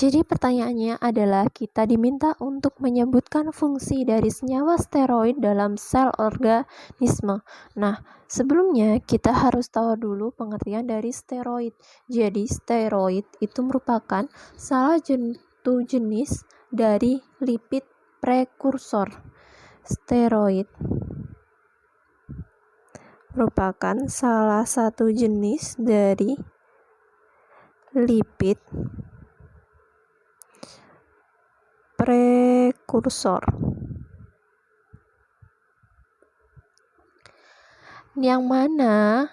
Jadi pertanyaannya adalah kita diminta untuk menyebutkan fungsi dari senyawa steroid dalam sel organisme. Nah, sebelumnya kita harus tahu dulu pengertian dari steroid. Jadi steroid itu merupakan salah satu jenis dari lipid prekursor. Steroid merupakan salah satu jenis dari lipid prekursor yang mana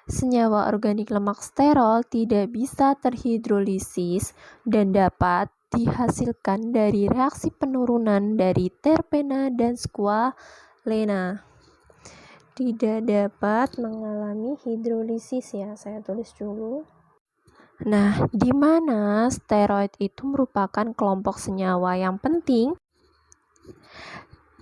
senyawa organik lemak sterol tidak bisa terhidrolisis dan dapat dihasilkan dari reaksi penurunan dari terpena dan squalena. Tidak dapat mengalami hidrolisis ya, saya tulis dulu. Nah, di mana steroid itu merupakan kelompok senyawa yang penting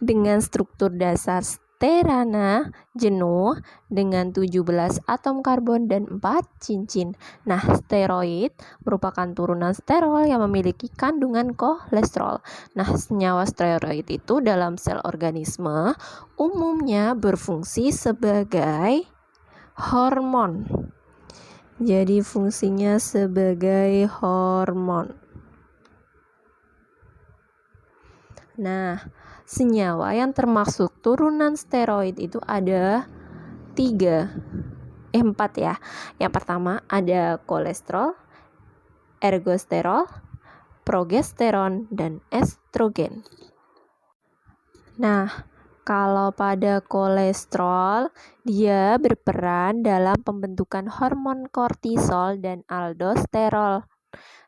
dengan struktur dasar sterana jenuh dengan 17 atom karbon dan 4 cincin. Nah, steroid merupakan turunan sterol yang memiliki kandungan kolesterol. Nah, senyawa steroid itu dalam sel organisme umumnya berfungsi sebagai hormon. Jadi fungsinya sebagai hormon. Nah, senyawa yang termasuk turunan steroid itu ada 4 ya. Yang pertama ada kolesterol, ergosterol, progesteron, dan estrogen. Nah, kalau pada kolesterol, dia berperan dalam pembentukan hormon kortisol dan aldosterol.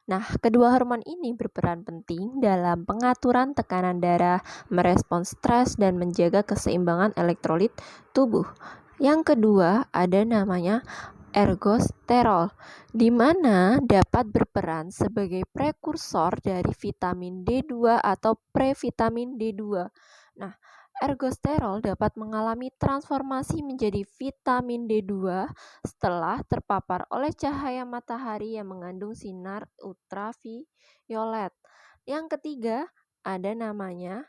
Nah, kedua hormon ini berperan penting dalam pengaturan tekanan darah, merespons stres, dan menjaga keseimbangan elektrolit tubuh. Yang kedua, ada namanya ergosterol, di mana dapat berperan sebagai prekursor dari vitamin D2 atau previtamin D2. Nah, ergosterol dapat mengalami transformasi menjadi vitamin D2 setelah terpapar oleh cahaya matahari yang mengandung sinar ultraviolet. Yang ketiga, ada namanya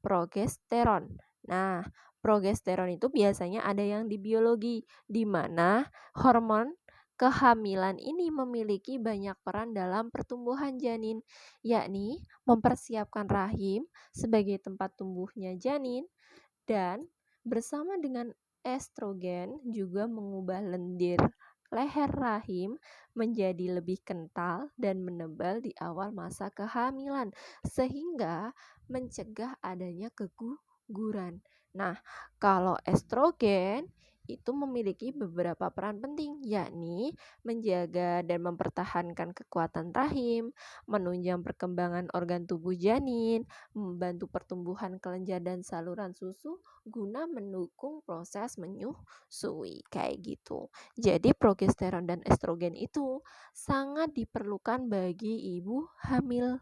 progesteron. Nah, progesteron itu biasanya ada yang di biologi, di mana hormon kehamilan ini memiliki banyak peran dalam pertumbuhan janin, yakni mempersiapkan rahim sebagai tempat tumbuhnya janin, dan bersama dengan estrogen juga mengubah lendir leher rahim menjadi lebih kental dan menebal di awal masa kehamilan, sehingga mencegah adanya keguguran. Nah, kalau estrogen itu memiliki beberapa peran penting, yakni menjaga dan mempertahankan kekuatan rahim, menunjang perkembangan organ tubuh janin, membantu pertumbuhan kelenjar dan saluran susu guna mendukung proses menyusui, kayak gitu. Jadi progesteron dan estrogen itu sangat diperlukan bagi ibu hamil.